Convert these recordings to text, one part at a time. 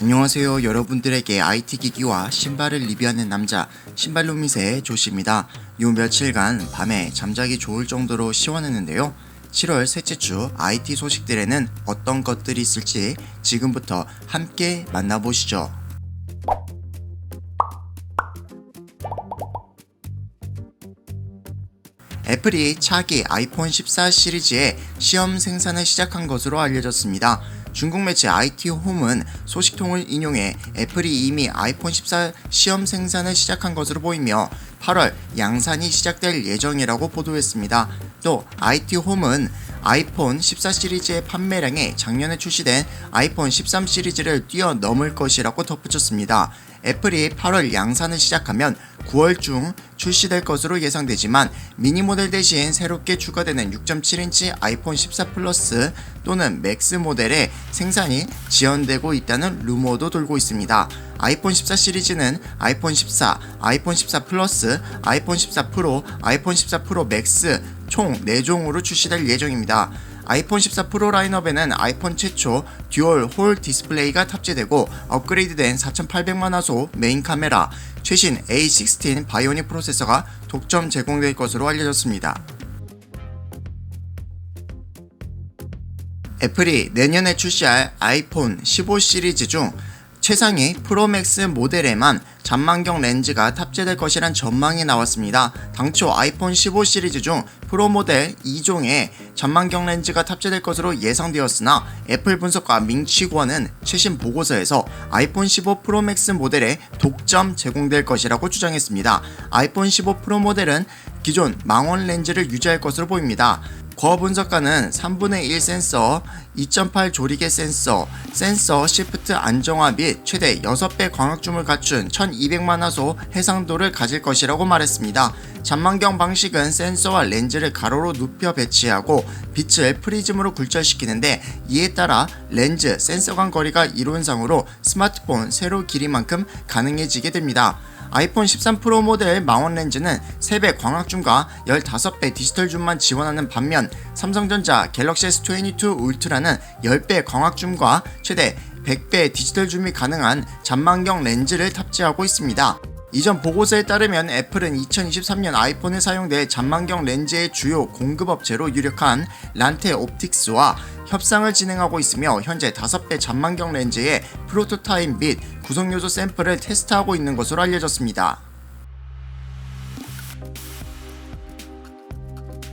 안녕하세요. 여러분들에게 IT 기기와 신발을 리뷰하는 남자 신발루밋의 조씨입니다. 요 며칠간 밤에 잠자기 좋을 정도로 시원했는데요. 7월 셋째 주 IT 소식들에는 어떤 것들이 있을지 지금부터 함께 만나보시죠. 애플이 차기 아이폰 14 시리즈의 시험 생산을 시작한 것으로 알려졌습니다. 중국 매체 IT홈은 소식통을 인용해 애플이 이미 아이폰 14 시험 생산을 시작한 것으로 보이며 8월 양산이 시작될 예정이라고 보도했습니다. 또 IT홈은 아이폰 14 시리즈의 판매량이 작년에 출시된 아이폰 13 시리즈를 뛰어넘을 것이라고 덧붙였습니다. 애플이 8월 양산을 시작하면 9월 중 출시될 것으로 예상되지만 미니 모델 대신 새롭게 추가되는 6.7인치 아이폰 14 플러스 또는 맥스 모델의 생산이 지연되고 있다는 루머도 돌고 있습니다. 아이폰 14 시리즈는 아이폰 14, 아이폰 14 플러스, 아이폰 14 프로, 아이폰 14 프로 맥스 총 4종으로 출시될 예정입니다. 아이폰 14 프로 라인업에는 아이폰 최초 듀얼 홀 디스플레이가 탑재되고 업그레이드된 4800만화소 메인 카메라, 최신 A16 바이오닉 프로세서가 독점 제공될 것으로 알려졌습니다. 애플이 내년에 출시할 아이폰 15 시리즈 중 최상위 프로맥스 모델에만 잔망경 렌즈가 탑재될 것이란 전망이 나왔습니다. 당초 아이폰 15 시리즈 중 프로 모델 2종에 잔망경 렌즈가 탑재될 것으로 예상되었으나 애플 분석가 밍치권은 최신 보고서에서 아이폰 15 프로 맥스 모델에 독점 제공될 것이라고 주장했습니다. 아이폰 15 프로 모델은 기존 망원 렌즈를 유지할 것으로 보입니다. 거 분석가는 3분의 1 센서, 2.8 조리개 센서 시프트 안정화 및 최대 6배 광학줌을 갖춘 1200만화소 해상도를 가질 것이라고 말했습니다. 잔망경 방식은 센서와 렌즈를 가로로 눕혀 배치하고 빛을 프리즘으로 굴절시키는데 이에 따라 렌즈, 센서 간 거리가 이론상으로 스마트폰 세로 길이만큼 가능해지게 됩니다. 아이폰 13 프로 모델 망원 렌즈는 3배 광학줌과 15배 디지털 줌만 지원하는 반면 삼성전자 갤럭시 S22 울트라는 10배 광학줌과 최대 100배 디지털 줌이 가능한 잔망경 렌즈를 탑재하고 있습니다. 이전 보고서에 따르면 애플은 2023년 아이폰에 사용될 잔망경 렌즈의 주요 공급업체로 유력한 란테 옵틱스와 협상을 진행하고 있으며 현재 5배 잔망경 렌즈의 프로토타입 및 구성요소 샘플을 테스트하고 있는 것으로 알려졌습니다.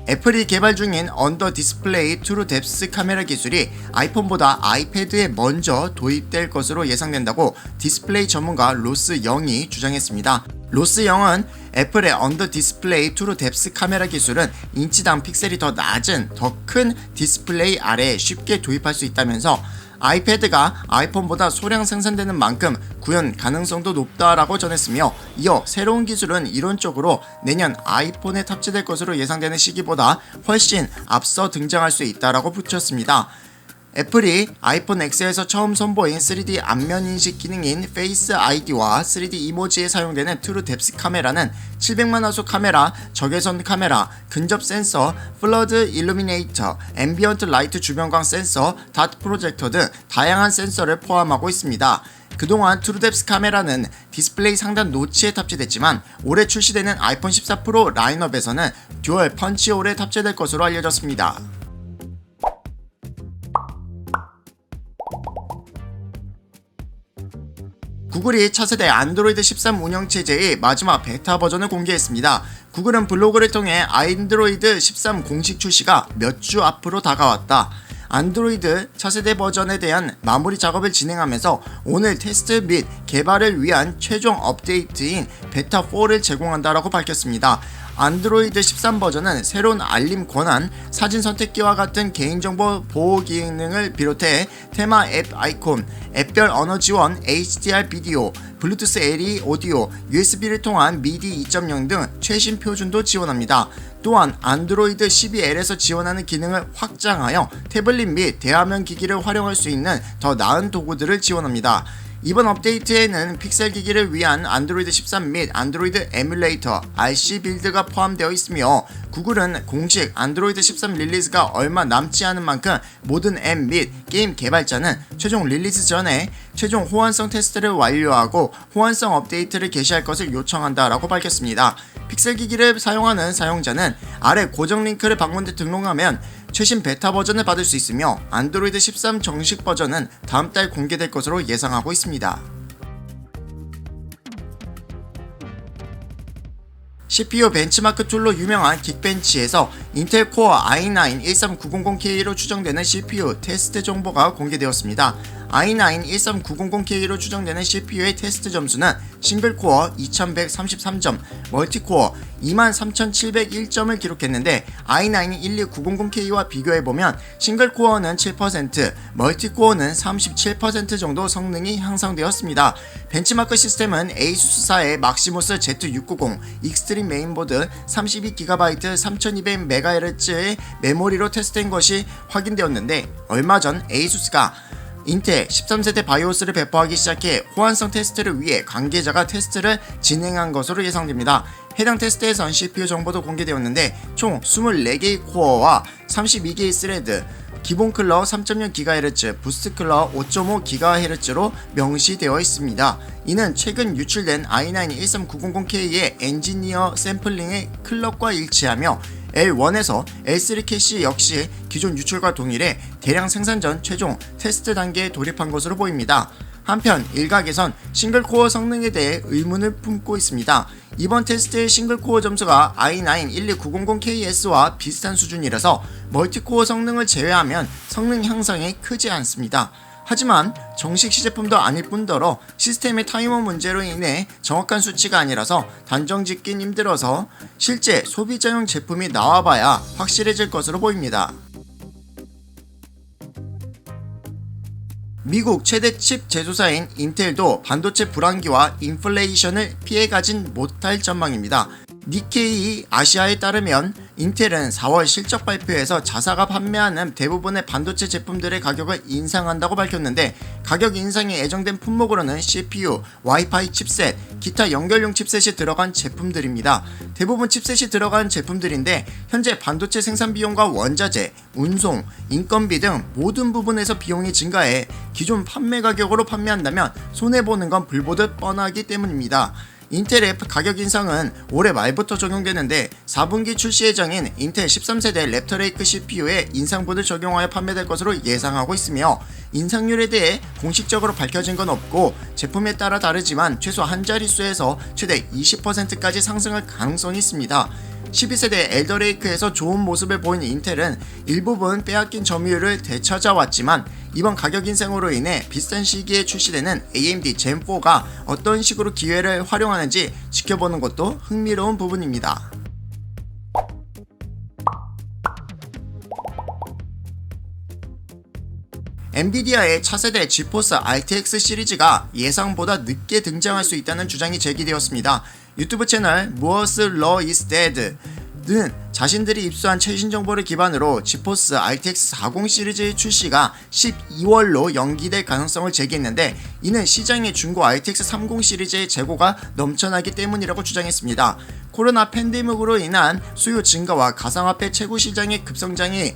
애플이 개발 중인 언더 디스플레이 트루 뎁스 카메라 기술이 아이폰보다 아이패드에 먼저 도입될 것으로 예상된다고 디스플레이 전문가 로스 영이 주장했습니다. 로스 영은 애플의 언더 디스플레이 트루 뎁스 카메라 기술은 인치당 픽셀이 더 낮은 더 큰 디스플레이 아래에 쉽게 도입할 수 있다면서 아이패드가 아이폰보다 소량 생산되는 만큼 구현 가능성도 높다라고 전했으며 이어 새로운 기술은 이론적으로 내년 아이폰에 탑재될 것으로 예상되는 시기보다 훨씬 앞서 등장할 수 있다라고 붙였습니다. 애플이 아이폰 X에서 처음 선보인 3D 안면 인식 기능인 페이스 아이디와 3D 이모지에 사용되는 트루 뎁스 카메라는 700만화소 카메라, 적외선 카메라, 근접 센서, 플러드 일루미네이터, 앰비언트 라이트 주변광 센서, 다트 프로젝터 등 다양한 센서를 포함하고 있습니다. 그동안 트루 뎁스 카메라는 디스플레이 상단 노치에 탑재됐지만 올해 출시되는 아이폰 14 프로 라인업에서는 듀얼 펀치홀에 탑재될 것으로 알려졌습니다. 구글이 차세대 안드로이드 13 운영체제의 마지막 베타 버전을 공개했습니다. 구글은 블로그를 통해 안드로이드 13 공식 출시가 몇 주 앞으로 다가왔다. 안드로이드 차세대 버전에 대한 마무리 작업을 진행하면서 오늘 테스트 및 개발을 위한 최종 업데이트인 베타4를 제공한다라고 밝혔습니다. 안드로이드 13 버전은 새로운 알림 권한, 사진 선택기와 같은 개인정보 보호 기능을 비롯해 테마 앱 아이콘, 앱별 언어 지원, HDR 비디오, 블루투스 LE 오디오, USB를 통한 미디 2.0 등 최신 표준도 지원합니다. 또한 안드로이드 12L에서 지원하는 기능을 확장하여 태블릿 및 대화면 기기를 활용할 수 있는 더 나은 도구들을 지원합니다. 이번 업데이트에는 픽셀 기기를 위한 안드로이드 13 및 안드로이드 에뮬레이터 RC 빌드가 포함되어 있으며 구글은 공식 안드로이드 13 릴리즈가 얼마 남지 않은 만큼 모든 앱 및 게임 개발자는 최종 릴리즈 전에 최종 호환성 테스트를 완료하고 호환성 업데이트를 개시할 것을 요청한다라고 밝혔습니다. 픽셀 기기를 사용하는 사용자는 아래 고정 링크를 방문해 등록하면 최신 베타 버전을 받을 수 있으며 안드로이드 13 정식 버전은 다음 달 공개될 것으로 예상하고 있습니다. CPU 벤치마크 툴로 유명한 긱벤치에서 인텔 코어 i9 13900K로 추정되는 CPU 테스트 정보가 공개되었습니다. i9 13900K로 추정되는 CPU의 테스트 점수는 싱글코어 2133점, 멀티코어 23701점을 기록했는데 i9 12900K와 비교해보면 싱글코어는 7%, 멀티코어는 37% 정도 성능이 향상되었습니다. 벤치마크 시스템은 에이수스사의 막시모스 Z690 익스트림 메인보드 32GB 3200MHz의 메모리로 테스트된 것이 확인되었는데 얼마 전 에이수스가 인텔 13세대 바이오스를 배포하기 시작해 호환성 테스트를 위해 관계자가 테스트를 진행한 것으로 예상됩니다. 해당 테스트에선 CPU 정보도 공개되었는데 총 24개의 코어와 32개의 스레드, 기본 클럭 3.0GHz, 부스트 클럭 5.5GHz로 명시되어 있습니다. 이는 최근 유출된 i9 13900K의 엔지니어 샘플링의 클럭과 일치하며 L1에서 L3 캐시 역시 기존 유출과 동일해 대량 생산 전 최종 테스트 단계에 돌입한 것으로 보입니다. 한편 일각에선 싱글코어 성능에 대해 의문을 품고 있습니다. 이번 테스트의 싱글코어 점수가 i9 12900KS와 비슷한 수준이라서 멀티코어 성능을 제외하면 성능 향상이 크지 않습니다. 하지만 정식 시제품도 아닐 뿐더러 시스템의 타이머 문제로 인해 정확한 수치가 아니라서 단정 짓긴 힘들어서 실제 소비자용 제품이 나와봐야 확실해질 것으로 보입니다. 미국 최대 칩 제조사인 인텔도 반도체 불황기와 인플레이션을 피해가진 못할 전망입니다. 니케이 아시아에 따르면 인텔은 4월 실적 발표에서 자사가 판매하는 대부분의 반도체 제품들의 가격을 인상한다고 밝혔는데 가격 인상이 예정된 품목으로는 CPU, 와이파이 칩셋, 기타 연결용 칩셋이 들어간 제품들입니다. 대부분 칩셋이 들어간 제품들인데 현재 반도체 생산 비용과 원자재, 운송, 인건비 등 모든 부분에서 비용이 증가해 기존 판매 가격으로 판매한다면 손해보는 건 불보듯 뻔하기 때문입니다. 인텔의 가격 인상은 올해 말부터 적용되는데 4분기 출시 예정인 인텔 13세대 랩터레이크 CPU에 인상분을 적용하여 판매될 것으로 예상하고 있으며 인상률에 대해 공식적으로 밝혀진 건 없고 제품에 따라 다르지만 최소 한 자릿수에서 최대 20%까지 상승할 가능성이 있습니다. 12세대 엘더레이크에서 좋은 모습을 보인 인텔은 일부분 빼앗긴 점유율을 되찾아왔지만 이번 가격 인상으로 인해 비슷한 시기에 출시되는 AMD 젠4가 어떤 식으로 기회를 활용하는지 지켜보는 것도 흥미로운 부분입니다. 엔비디아의 차세대 지포스 RTX 시리즈가 예상보다 늦게 등장할 수 있다는 주장이 제기되었습니다. 유튜브 채널 무어스 러 이스 데드 는 자신들이 입수한 최신 정보를 기반으로 지포스 RTX 40 시리즈의 출시가 12월로 연기될 가능성을 제기했는데 이는 시장의 중고 RTX 30 시리즈의 재고가 넘쳐나기 때문이라고 주장했습니다. 코로나 팬데믹으로 인한 수요 증가와 가상화폐 채굴 시장의 급성장이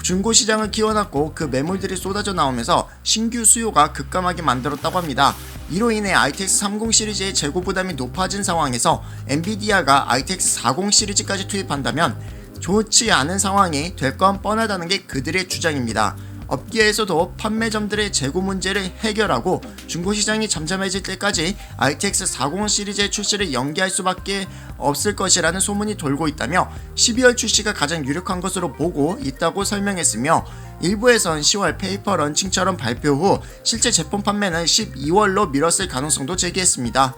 중고 시장을 키워놨고 그 매물들이 쏟아져 나오면서 신규 수요가 급감하게 만들었다고 합니다. 이로 인해 RTX 30 시리즈의 재고 부담이 높아진 상황에서 엔비디아가 RTX 40 시리즈까지 투입한다면 좋지 않은 상황이 될 건 뻔하다는 게 그들의 주장입니다. 업계에서도 판매점들의 재고 문제를 해결하고 중고시장이 잠잠해질 때까지 RTX 40 시리즈의 출시를 연기할 수밖에 없을 것이라는 소문이 돌고 있다며 12월 출시가 가장 유력한 것으로 보고 있다고 설명했으며 일부에선 10월 페이퍼 런칭처럼 발표 후 실제 제품 판매는 12월로 미뤘을 가능성도 제기했습니다.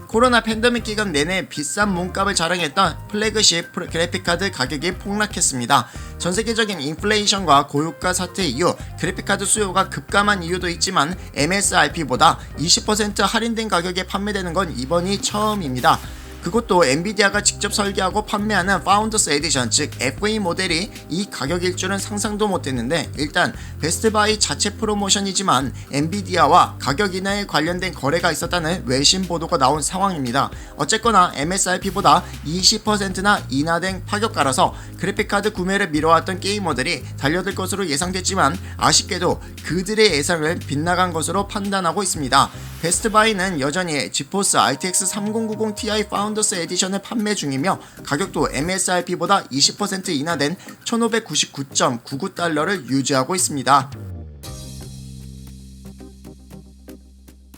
코로나 팬데믹 기간 내내 비싼 몸값을 자랑했던 플래그십 그래픽카드 가격이 폭락했습니다. 전세계적인 인플레이션과 고유가 사태 이후 그래픽카드 수요가 급감한 이유도 있지만 MSRP보다 20% 할인된 가격에 판매되는 건 이번이 처음입니다. 그것도 엔비디아가 직접 설계하고 판매하는 파운더스 에디션, 즉 FE 모델이 이 가격일 줄은 상상도 못했는데, 일단 베스트바이 자체 프로모션이지만 엔비디아와 가격 인하에 관련된 거래가 있었다는 외신 보도가 나온 상황입니다. 어쨌거나 MSRP보다 20%나 인하된 파격가라서 그래픽카드 구매를 미뤄왔던 게이머들이 달려들 것으로 예상됐지만, 아쉽게도 그들의 예상을 빗나간 것으로 판단하고 있습니다. 베스트바이는 여전히 지포스 RTX 3090 Ti 파운더스 에디션을 판매 중이며, 가격도 MSRP보다 20% 인하된 1599.99달러를 유지하고 있습니다.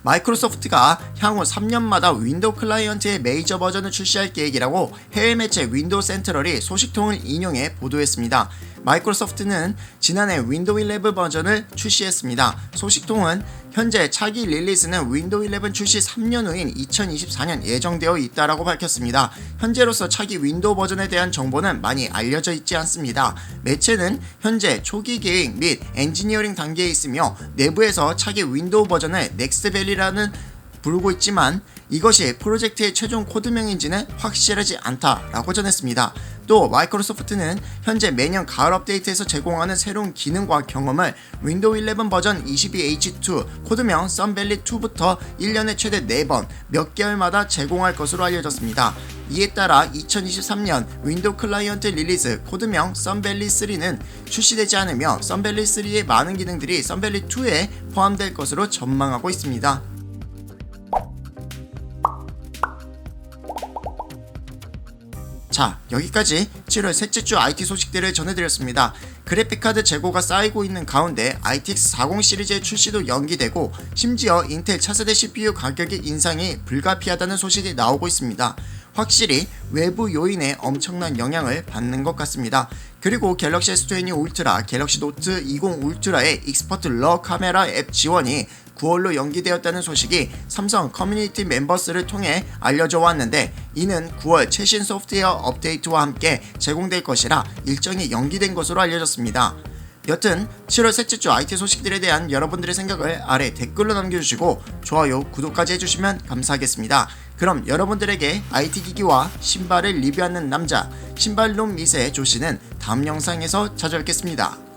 마이크로소프트가 향후 3년마다 윈도우 클라이언트의 메이저 버전을 출시할 계획이라고 해외 매체 윈도우 센트럴이 소식통을 인용해 보도했습니다. 마이크로소프트는 지난해 윈도우 11 버전을 출시했습니다. 소식통은 현재 차기 릴리스는 윈도우 11 출시 3년 후인 2024년 예정되어 있다라고 밝혔습니다. 현재로서 차기 윈도우 버전에 대한 정보는 많이 알려져 있지 않습니다. 매체는 현재 초기 계획 및 엔지니어링 단계에 있으며, 내부에서 차기 윈도우 버전을 넥스트밸리라는 부르고 있지만 이것이 프로젝트의 최종 코드명인지는 확실하지 않다라고 전했습니다. 또 마이크로소프트는 현재 매년 가을 업데이트에서 제공하는 새로운 기능과 경험을 윈도우 11 버전 22H2 코드명 썬밸리2부터 1년에 최대 4번 몇 개월마다 제공할 것으로 알려졌습니다. 이에 따라 2023년 윈도우 클라이언트 릴리스 코드명 썬밸리3는 출시되지 않으며, 썬밸리3의 많은 기능들이 썬밸리2에 포함될 것으로 전망하고 있습니다. 자, 여기까지 7월 셋째 주 IT 소식들을 전해드렸습니다. 그래픽카드 재고가 쌓이고 있는 가운데 RTX 40 시리즈의 출시도 연기되고, 심지어 인텔 차세대 CPU 가격의 인상이 불가피하다는 소식이 나오고 있습니다. 확실히 외부 요인에 엄청난 영향을 받는 것 같습니다. 그리고 갤럭시 S20 울트라, 갤럭시 노트 20 울트라의 익스퍼트 러 카메라 앱 지원이 9월로 연기되었다는 소식이 삼성 커뮤니티 멤버스를 통해 알려져 왔는데, 이는 9월 최신 소프트웨어 업데이트와 함께 제공될 것이라 일정이 연기된 것으로 알려졌습니다. 여튼 7월 셋째 주 IT 소식들에 대한 여러분들의 생각을 아래 댓글로 남겨주시고 좋아요, 구독까지 해주시면 감사하겠습니다. 그럼 여러분들에게 IT 기기와 신발을 리뷰하는 남자, 신발론 미세 조씨는 다음 영상에서 찾아뵙겠습니다.